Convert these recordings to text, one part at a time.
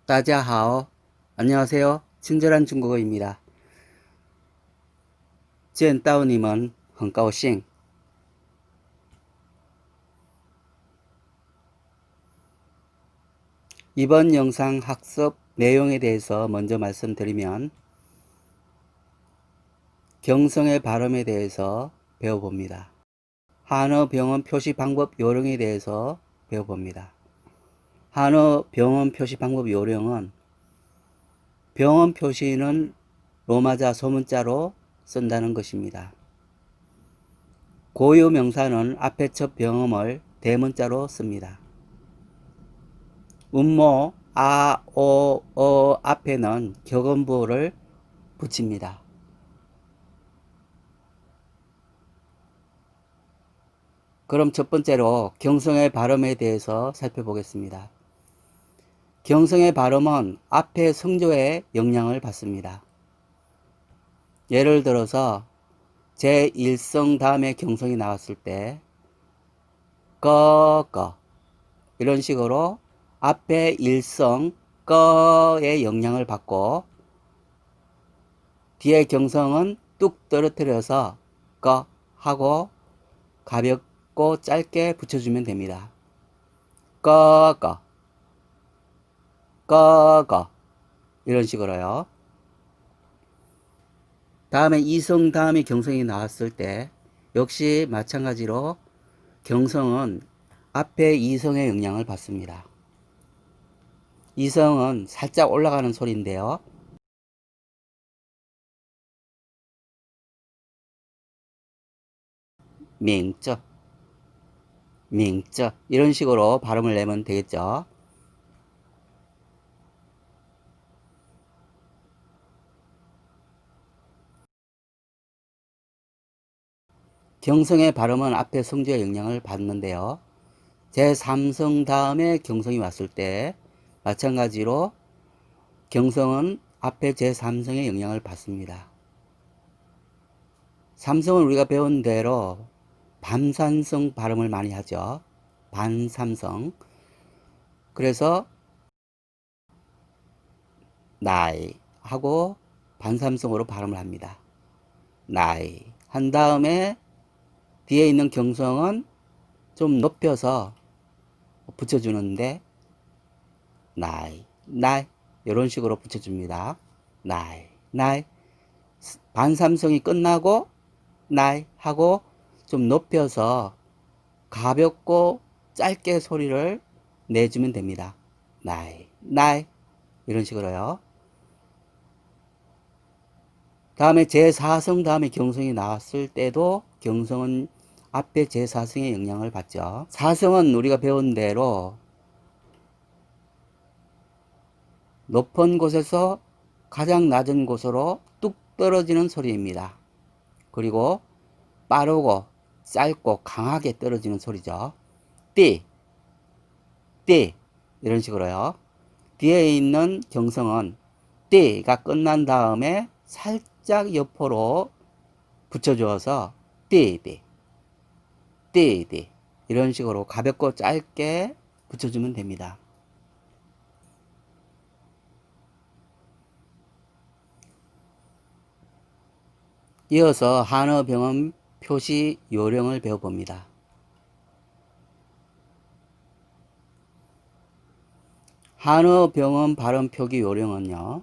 따자하오. 안녕하세요. 친절한 중국어입니다. 见到你们很高兴. 이번 영상 학습 내용에 대해서 먼저 말씀드리면 경성의 발음에 대해서 배워봅니다. 한어 병음 표시 방법 요령에 대해서 배워봅니다. 한어 병음 표시 방법 요령은 병음 표시는 로마자 소문자로 쓴다는 것입니다. 고유 명사는 앞에 첫 병음을 대문자로 씁니다. 음모 아, 오, 어 앞에는 격음부를 붙입니다. 그럼 첫 번째로 경성의 발음에 대해서 살펴보겠습니다. 경성의 발음은 앞에 성조의 영향을 받습니다. 예를 들어서 제1성 다음에 경성이 나왔을 때 꺼 이런 식으로 앞에 일성 꺼의 영향을 받고 뒤에 경성은 뚝 떨어뜨려서 꺼 하고 가볍고 짧게 붙여주면 됩니다. 꺼 이런 식으로요. 다음에 이성 다음에 경성이 나왔을 때 역시 마찬가지로 경성은 앞에 이성의 영향을 받습니다. 이성은 살짝 올라가는 소리인데요. 맹쩌 이런 식으로 발음을 내면 되겠죠. 경성의 발음은 앞에 성조의 영향을 받는데요. 제3성 다음에 경성이 왔을 때 마찬가지로 경성은 앞에 제3성의 영향을 받습니다. 삼성은 우리가 배운 대로 반산성 발음을 많이 하죠. 반삼성. 그래서 나이 하고 반삼성으로 발음을 합니다. 나이 한 다음에 뒤에 있는 경성은 좀 높여서 붙여주는데 나이 이런 식으로 붙여줍니다. 나이 반삼성이 끝나고 나이 하고 좀 높여서 가볍고 짧게 소리를 내주면 됩니다. 나이 이런 식으로요. 다음에 제4성 다음에 경성이 나왔을 때도 경성은 앞에 제4성의 영향을 받죠. 4성은 우리가 배운 대로 높은 곳에서 가장 낮은 곳으로 뚝 떨어지는 소리입니다. 그리고 빠르고 짧고 강하게 떨어지는 소리죠. 띠 이런 식으로요. 뒤에 있는 경성은 띠가 끝난 다음에 살짝 옆으로 붙여주어서 띠 이런 식으로 가볍고 짧게 붙여주면 됩니다. 이어서 한어 병음 표시 요령을 배워봅니다. 한어 병음 발음 표기 요령은요.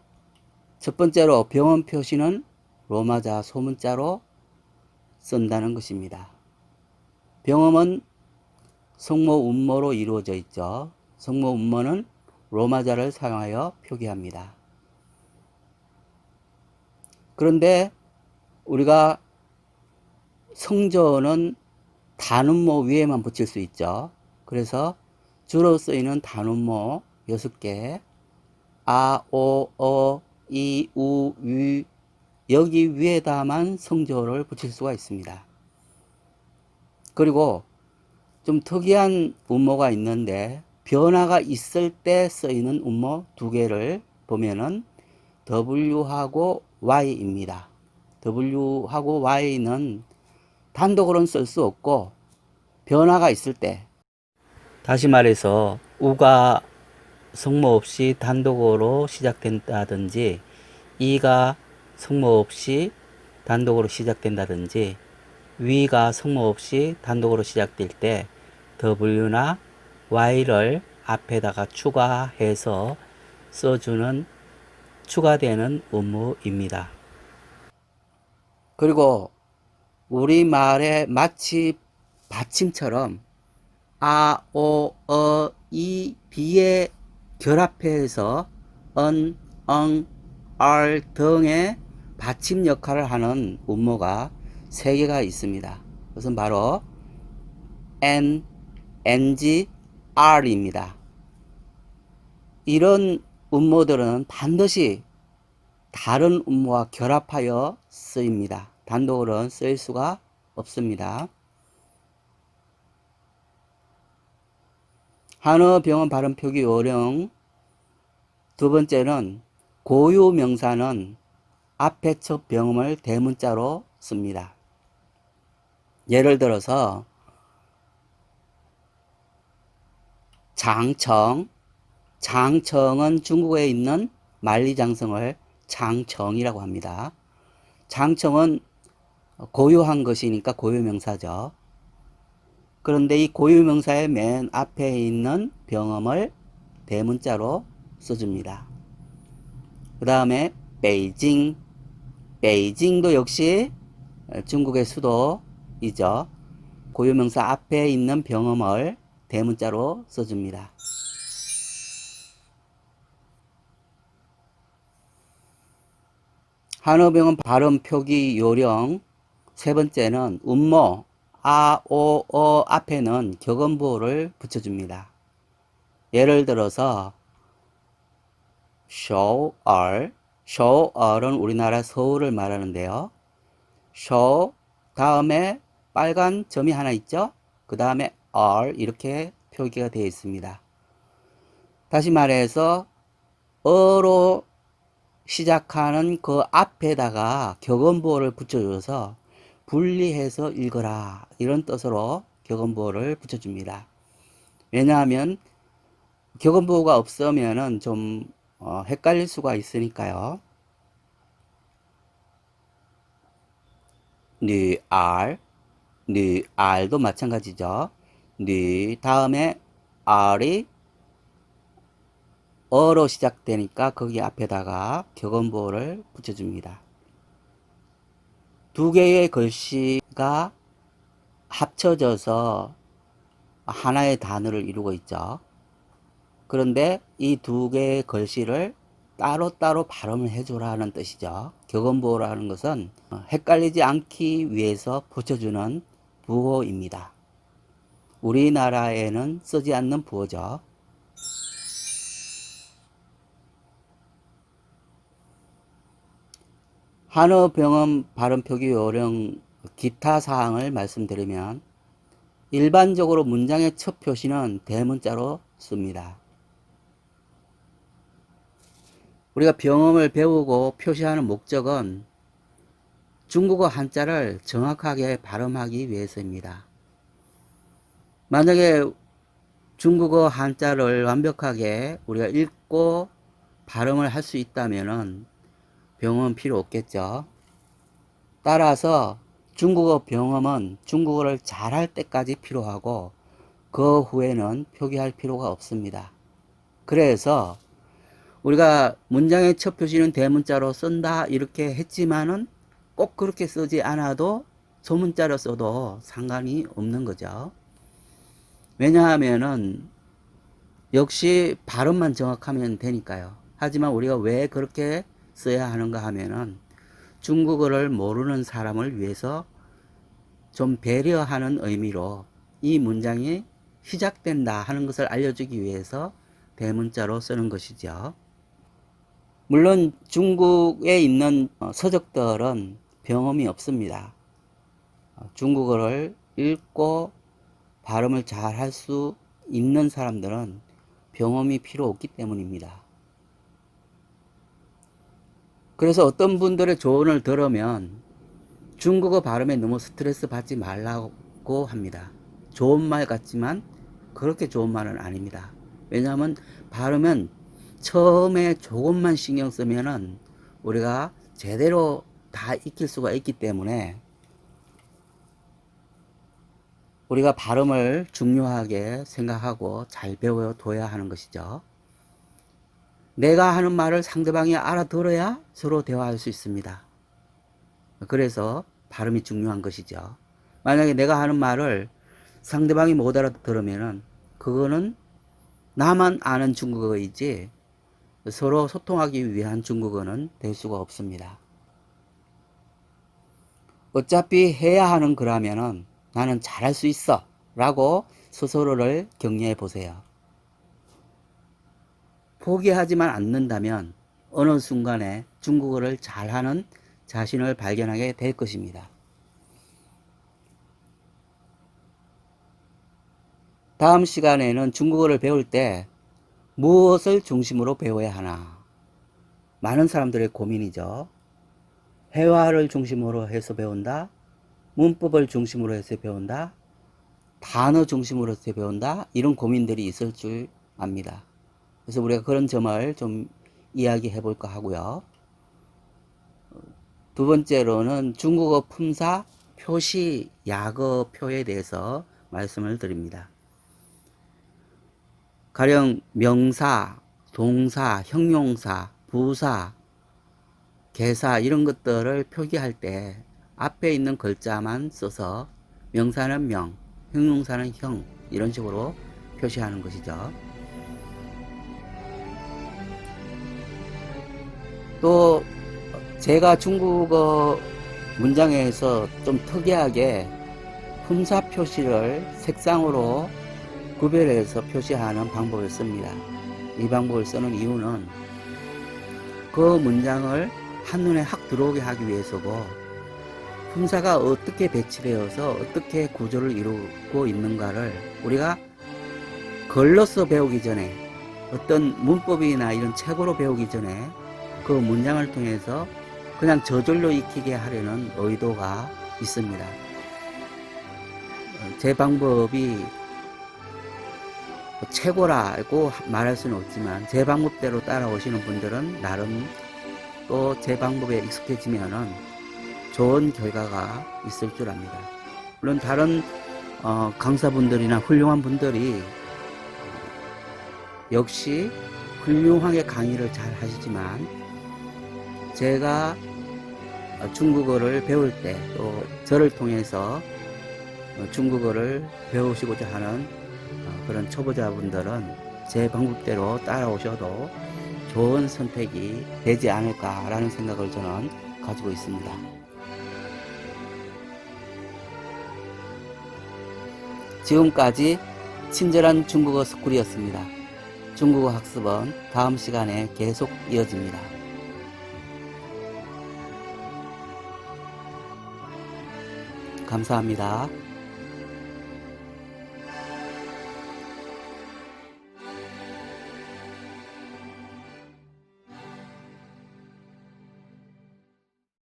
첫 번째로 병음 표시는 로마자 소문자로 쓴다는 것입니다. 병음은 성모 운모로 이루어져 있죠. 성모 운모는 로마자를 사용하여 표기합니다. 그런데 우리가 성조는 단음모 위에만 붙일 수 있죠. 그래서 주로 쓰이는 단음모 6개 아, 오, 어, 이, 우, 위 여기 위에다만 성조를 붙일 수가 있습니다. 그리고 좀 특이한 음모가 있는데 변화가 있을 때 쓰이는 음모 2개를 보면은 W하고 Y입니다. W하고 Y는 단독으로는 쓸 수 없고 변화가 있을 때 다시 말해서 우가 성모 없이 단독어로 시작된다든지 이가 성모 없이 단독어로 시작된다든지 위가 성모 없이 단독어로 시작될 때 W나 Y를 앞에다가 추가해서 써주는 추가되는 음모입니다. 그리고 우리말의 마치 받침처럼 아, 오, 이, 비에 결합해서 은, 엉, 알 등의 받침 역할을 하는 음모가 3개가 있습니다. 그것은 바로 N, NG, R입니다. 이런 음모들은 반드시 다른 음모와 결합하여 쓰입니다. 단독으로는 쓰일 수가 없습니다. 한어 병원 발음 표기 요령 두 번째는 고유 명사는 앞에 첫 병음을 대문자로 씁니다. 예를 들어서 장청, 장청은 중국에 있는 만리장성을 장청이라고 합니다. 장청은 고유한 것이니까 고유명사죠. 그런데 이 고유명사의 맨 앞에 있는 병음을 대문자로 써줍니다. 그 다음에 베이징, 베이징도 역시 중국의 수도이죠. 고유명사 앞에 있는 병음을 대문자로 써줍니다. 한어병은 발음 표기 요령 세 번째는 음모 아, 오, 어 앞에는 격언부호를 붙여줍니다. 예를 들어서 쇼얼, 쇼얼은 우리나라 서울을 말하는데요. 쇼 다음에 빨간 점이 하나 있죠. 그 다음에 얼 이렇게 표기가 되어 있습니다. 다시 말해서 어로 시작하는 그 앞에다가 격언부호를 붙여줘서 분리해서 읽어라 이런 뜻으로 격언부호를 붙여줍니다. 왜냐하면 격언부호가 없으면은 좀 헷갈릴 수가 있으니까요. 알도 마찬가지죠. 다음에 알이 어로 시작되니까 거기 앞에다가 격언부호를 붙여줍니다. 두 개의 글씨가 합쳐져서 하나의 단어를 이루고 있죠. 그런데 이 두 개의 글씨를 따로따로 발음을 해주라는 뜻이죠. 격언부호라는 것은 헷갈리지 않기 위해서 붙여주는 부호입니다. 우리나라에는 쓰지 않는 부호죠. 한어 병음 발음 표기 요령 기타 사항을 말씀드리면 일반적으로 문장의 첫 표시는 대문자로 씁니다. 우리가 병음을 배우고 표시하는 목적은 중국어 한자를 정확하게 발음하기 위해서입니다. 만약에 중국어 한자를 완벽하게 우리가 읽고 발음을 할 수 있다면 병음은 필요 없겠죠. 따라서 중국어 병음은 중국어를 잘할 때까지 필요하고 그 후에는 표기할 필요가 없습니다. 그래서 우리가 문장의 첫 표시는 대문자로 쓴다 이렇게 했지만은 꼭 그렇게 쓰지 않아도 소문자로 써도 상관이 없는 거죠. 왜냐하면은 역시 발음만 정확하면 되니까요. 하지만 우리가 왜 그렇게 써야 하는가 하면은 중국어를 모르는 사람을 위해서 좀 배려하는 의미로 이 문장이 시작된다 하는 것을 알려주기 위해서 대문자로 쓰는 것이죠. 물론 중국에 있는 서적들은 병음이 없습니다. 중국어를 읽고 발음을 잘 할 수 있는 사람들은 병음이 필요 없기 때문입니다. 그래서 어떤 분들의 조언을 들으면 중국어 발음에 너무 스트레스 받지 말라고 합니다. 좋은 말 같지만 그렇게 좋은 말은 아닙니다. 왜냐하면 발음은 처음에 조금만 신경 쓰면은 우리가 제대로 다 익힐 수가 있기 때문에 우리가 발음을 중요하게 생각하고 잘 배워둬야 하는 것이죠. 내가 하는 말을 상대방이 알아들어야 서로 대화할 수 있습니다. 그래서 발음이 중요한 것이죠. 만약에 내가 하는 말을 상대방이 못 알아들으면은 그거는 나만 아는 중국어이지 서로 소통하기 위한 중국어는 될 수가 없습니다. 어차피 해야 하는 거라면은 나는 잘할 수 있어 라고 스스로를 격려해 보세요. 포기하지만 않는다면 어느 순간에 중국어를 잘하는 자신을 발견하게 될 것입니다. 다음 시간에는 중국어를 배울 때 무엇을 중심으로 배워야 하나? 많은 사람들의 고민이죠. 회화를 중심으로 해서 배운다? 문법을 중심으로 해서 배운다? 단어 중심으로 해서 배운다? 이런 고민들이 있을 줄 압니다. 그래서 우리가 그런 점을 좀 이야기해 볼까 하고요. 두 번째로는 중국어 품사, 표시, 약어표에 대해서 말씀을 드립니다. 가령 명사, 동사, 형용사, 부사, 개사 이런 것들을 표기할 때 앞에 있는 글자만 써서 명사는 명, 형용사는 형 이런 식으로 표시하는 것이죠. 또 제가 중국어 문장에서 좀 특이하게 품사 표시를 색상으로 구별해서 표시하는 방법을 씁니다. 이 방법을 쓰는 이유는 그 문장을 한눈에 확 들어오게 하기 위해서고 품사가 어떻게 배치되어서 어떻게 구조를 이루고 있는가를 우리가 글로서 배우기 전에 어떤 문법이나 이런 책으로 배우기 전에 그 문장을 통해서 그냥 저절로 익히게 하려는 의도가 있습니다. 제 방법이 최고라고 말할 수는 없지만 제 방법대로 따라오시는 분들은 나름 또 제 방법에 익숙해지면은 좋은 결과가 있을 줄 압니다. 물론 다른 강사분들이나 훌륭한 분들이 역시 훌륭하게 강의를 잘 하시지만 제가 중국어를 배울 때 또 저를 통해서 중국어를 배우시고자 하는 그런 초보자분들은 제 방법대로 따라오셔도 좋은 선택이 되지 않을까라는 생각을 저는 가지고 있습니다. 지금까지 친절한 중국어 스쿨이었습니다. 중국어 학습은 다음 시간에 계속 이어집니다. 감사합니다.